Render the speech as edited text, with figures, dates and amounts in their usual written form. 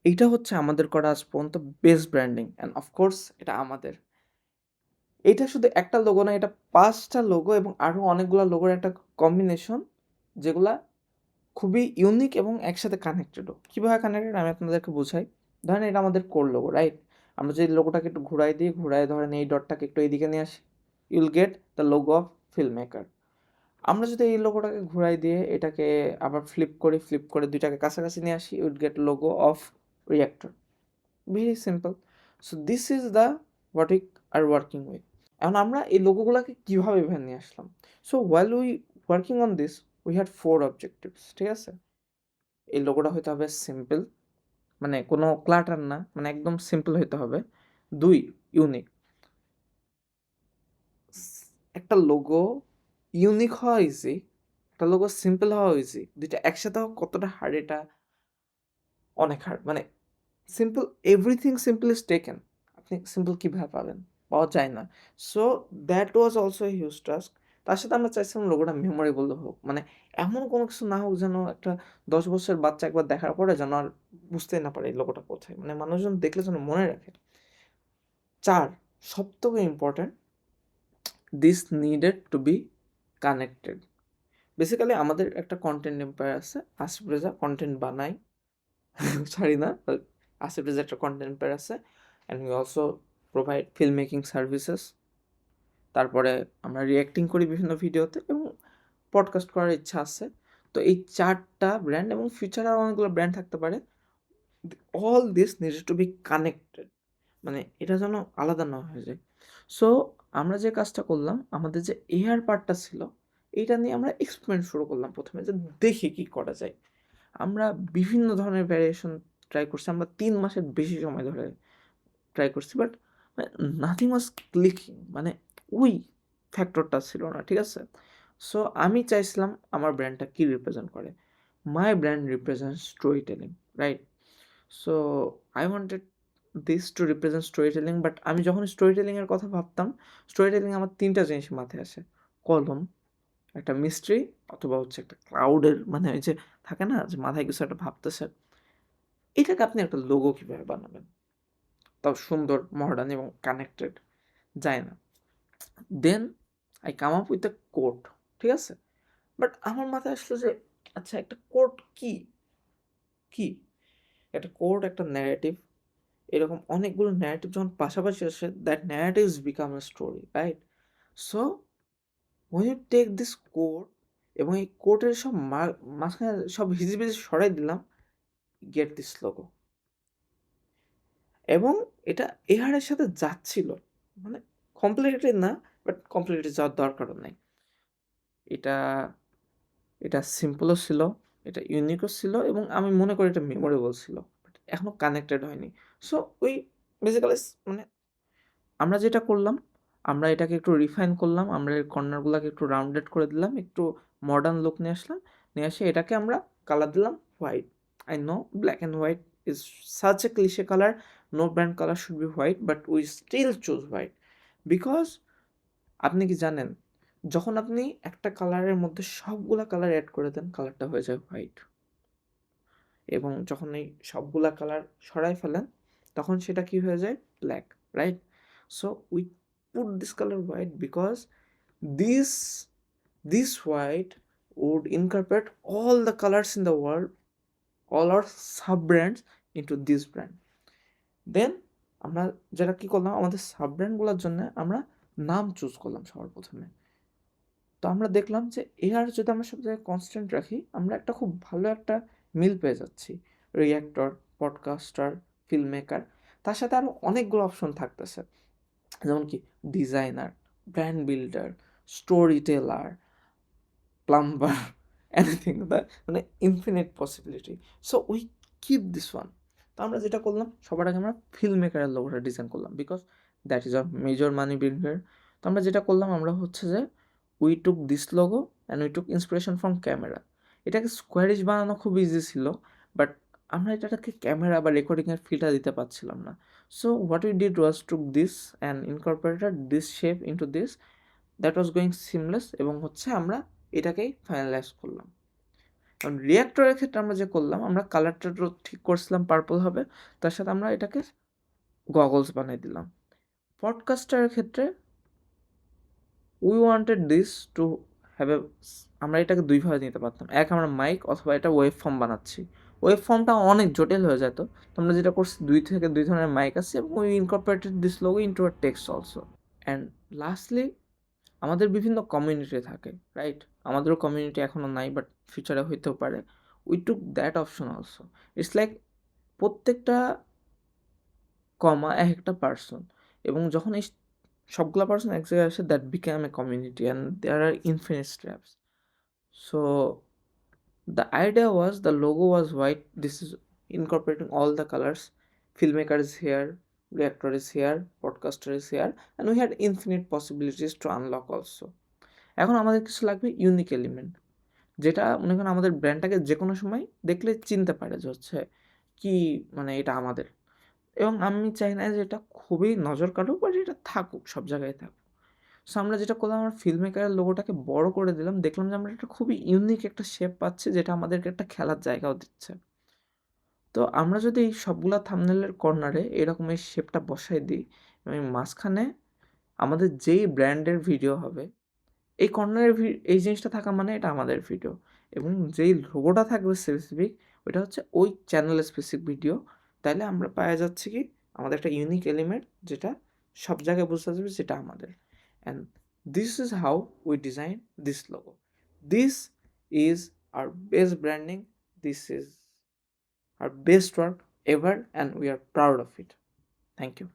এইটা হচ্ছে আমাদের করা আজ পর্যন্ত বেস্ট ব্র্যান্ডিং অ্যান্ড অফকোর্স এটা আমাদের। এইটা শুধু একটা লোগো না, এটা ৫ টা লোগো এবং আরও অনেকগুলা লোগোর একটা কম্বিনেশন, যেগুলা খুবই ইউনিক এবং একসাথে কানেক্টেডও। কীভাবে কানেক্টেড আমি আপনাদেরকে বুঝাই। ধরেন এটা আমাদের কোর লোগো, রাইট? আমরা যদি লোগোটাকে একটু ঘুরাই দিই, ঘুরায় ধরেন এই ডটটাকে একটু এইদিকে নিয়ে আসি, ইউল get the logo of film maker. আমরা যদি এই লোগোটাকে ঘুরাই দিয়ে এটাকে আবার ফ্লিপ করে ২ টাকে কাছাকাছি নিয়ে আসি, will get logo of reactor. Very simple. So this is the what we are working with. এখন আমরা এই লোগোগুলাকে কীভাবে এখানে নিয়ে আসলাম? So while we working on this, we had 4 objectives, ঠিক আছে? এই লোগোটা হইতে হবে সিম্পল, মানে কোনো ক্লাটার না, মানে একদম সিম্পল হইতে হবে। ২ ইউনিক। একটা লোগো ইউনিক হওয়া ইজি, একটা লোগো সিম্পল হওয়া ইজি। ২ টা একসাথে হওয়া কতটা হার্ড, এটা অনেক হার্ড। মানে simple, everything simple is taken. আপনি সিম্পল কীভাবে পাবেন? পাওয়া যায় না। So that was also a huge task. তার সাথে আমরা চাইছিলাম লোগোটা মেমোরেবল হোক। মানে এমন কোনো কিছু না হোক যেন একটা ১০ বছরের বাচ্চা একবার দেখার পরে যেন আর বুঝতেই না পারে এই লোগোটা কোথায়। মানে মানুষজন দেখলে যেন মনে রাখে। ৪, সবথেকে important, this needed to B connected. Basically আমাদের একটা কনটেন্ট এম্পায়ার আছে। আসিফ রেজা কনটেন্ট বানায়। সরি না, আসিফ রেজা একটা কনটেন্ট এম্পায়ার আছে, and we also provide film making services. তারপরে আমরা রিঅ্যাক্টিং করি বিভিন্ন ভিডিওতে এবং পডকাস্ট করার ইচ্ছা আছে। তো এই 4টা ব্র্যান্ড এবং ফিউচারে আরও অনেকগুলো ব্র্যান্ড থাকতে পারে। All this needed to B connected, মানে এটা যেন আলাদা না হয়ে যায়। সো আমরা যে কাজটা করলাম, আমাদের যে এআর পার্টটা ছিল, এইটা নিয়ে আমরা এক্সপেরিমেন্ট শুরু করলাম প্রথমে, যে দেখি কী করা যায়। আমরা বিভিন্ন ধরনের ভ্যারিয়েশন ট্রাই করছি। আমরা ৩ মাসের বেশি সময় ধরে ট্রাই করছি, বাট মানে নাথিং ওয়াজ ক্লিকিং, মানে ওই ফ্যাক্টরটা ছিল না, ঠিক আছে? সো আমি চাইছিলাম আমার ব্র্যান্ডটা কী রিপ্রেজেন্ট করে। My brand represent story telling, right? So I wanted this two represent story telling, but আমি যখন স্টোরি টেলিংয়ের কথা ভাবতাম, স্টোরি টেলিং আমার ৩টা জিনিস মাথায় আসে। কলম, একটা মিস্ট্রি, অথবা হচ্ছে একটা ক্রাউডের, মানে ওই যে থাকে না যে মাথায় কিছু একটা ভাবতেছে। এটাকে আপনি একটা লোগো কীভাবে বানাবেন? তাও সুন্দর, মডার্ন এবং কানেক্টেড, যায় না। Then I come up with a quote, ঠিক আছে? বাট আমার মাথায় আসলো যে আচ্ছা একটা কোট কি? কি? একটা কোট, একটা ন্যারেটিভ, এরকম অনেকগুলো ন্যারেটিভ যখন পাশাপাশি আসে, that narratives become a story, right? So when you take this quote এবং এই কোটের সব মাঝখানে সব হিজিবিজি সরাই দিলাম, গেট দিস লোগো। এবং এটা এআর এর সাথে যাচ্ছিল। মানে কমপ্লিটলি না, বাট কমপ্লিটলি যাওয়ার দরকারও নাই। এটা এটা সিম্পলও ছিল, এটা ইউনিকও ছিল এবং আমি মনে করি এটা মেমোরেবল ছিল। বাট এখনও কানেক্টেড হয়নি। সো ওই বেসিক্যালি মানে আমরা যেটা করলাম, আমরা এটাকে একটু রিফাইন করলাম। আমরা এর কর্নারগুলাকে একটু রাউন্ডেড করে দিলাম। একটু মডার্ন লুক নিয়ে আসলাম। নিয়ে এসে এটাকে আমরা কালার দিলাম white. I know black and white is such a cliche color. No brand color should be white, but we still choose white because আপনি কি জানেন, যখন আপনি একটা কালারের মধ্যে সবগুলা কালার এড করে দেন, কালারটা হয়ে যায় হোয়াইট। এবং যখন এই সবগুলা কালার সরায় ফেলেন, তখন সেটা কি হয়ে যায়? Black, right? So we put this colour white because this this white would incorporate all the colors in the world, all our sub brands into this brand. দেন আমরা যেটা কি করলাম, আমাদের সাব ব্র্যান্ডগুলোর জন্য আমরা নাম চুজ করলাম সবার প্রথমে। তো আমরা দেখলাম যে এআর যদি আমরা সব জায়গায় কনস্ট্যান্ট রাখি, আমরা একটা খুব ভালো একটা মিল পেয়ে যাচ্ছি। রিঅ্যাক্টর, পডকাস্টার, ফিল্ম মেকার, তার সাথে আরও অনেকগুলো অপশন থাকতেছে। যেমন কি designer, brand builder, story teller, plumber, anything, the মানে infinite possibility. So we keep this one. তো আমরা যেটা করলাম, সবার আগে আমরা ফিল্ম মেকারের লোগোটা ডিজাইন করলাম because that is our major money bringer. তো আমরা যেটা করলাম, আমরা হচ্ছে যে we took this logo and we took inspiration from camera. এটাকে স্কোয়ারিশ বানানো খুব ইজি ছিল, বাট আমরা এটাকে ক্যামেরা বা রেকর্ডিংয়ের ফিলটা দিতে পারছিলাম না। So what we did was took this and Incorporated this shape into this, that was going seamless, এবং হচ্ছে আমরা এটাকেই ফাইনালাইজ করলাম। কারণ রিঅ্যাক্টরের ক্ষেত্রে আমরা যে করলাম, আমরা কালারটা ঠিক করছিলাম পার্পল হবে, তার সাথে আমরা এটাকে গগলস বানিয়ে দিলাম। পডকাস্টারের ক্ষেত্রে we wanted this to have a, আমরা এটাকে দুইভাবে নিতে পারতাম। এক, আমরা মাইক অথবা এটা ওয়েভ ফর্ম বানাচ্ছি। ওয়েভ ফর্মটা অনেক জটিল হয়ে যেত। তো আমরা যেটা করছি, দুই ধরনের মাইক আছে এবং we Incorporated this logo into a text also. And lastly, আমাদের বিভিন্ন কমিউনিটি থাকে, রাইট? আমাদেরও কমিউনিটি এখনও নাই, বাট ফিউচারে হইতেও পারে। We took that option also. It's like প্রত্যেকটা কমা এক একটা পার্সন, এবং যখন এই সবগুলা পার্সন এক জায়গায় আসে, that become a community and there are infinite steps. So the idea was, the logo was white, this is incorporating all the colors. Filmmaker is here, reactor is here, podcaster is here, and we had infinite possibilities to unlock also. এখন আমাদের কিছু লাগবে unique element, যেটা মনে করেন আমাদের ব্র্যান্ডটাকে যে কোনো সময় দেখলে চিনতে পারে যে হচ্ছে কি, মানে এটা আমাদের। এবং আমি চাই না যে এটা খুবই নজর কাটুক, বাট এটা থাকুক, সব জায়গায় থাকুক। সো আমরা যেটা করলাম, আমরা ফিল্ম মেকারের লোগোটাকে বড় করে দিলাম, দেখলাম যে আমরা একটা খুবই ইউনিক একটা শেপ পাচ্ছি, যেটা আমাদেরকে একটা খেলার জায়গাও দিচ্ছে। তো আমরা যদি এই সবগুলা থাম্বনেলের কর্নারে এরকম এই শেপটা বসাই দিই, এবং মাঝখানে আমাদের যেই ব্র্যান্ডের ভিডিও হবে, এই কর্নারের এই জিনিসটা থাকা মানে এটা আমাদের ভিডিও, এবং যেই লোগোটা থাকবে স্পেসিফিক, ওইটা হচ্ছে ওই চ্যানেলের স্পেসিফিক ভিডিও। তাইলে আমরা পাওয়া যাচ্ছে কি, আমাদের একটা ইউনিক এলিমেন্ট, যেটা সব জায়গায় বুঝতে যাবে যেটা আমাদের। And this is how we design this logo. This is our best branding. This is our best work ever, and we are proud of it. Thank you.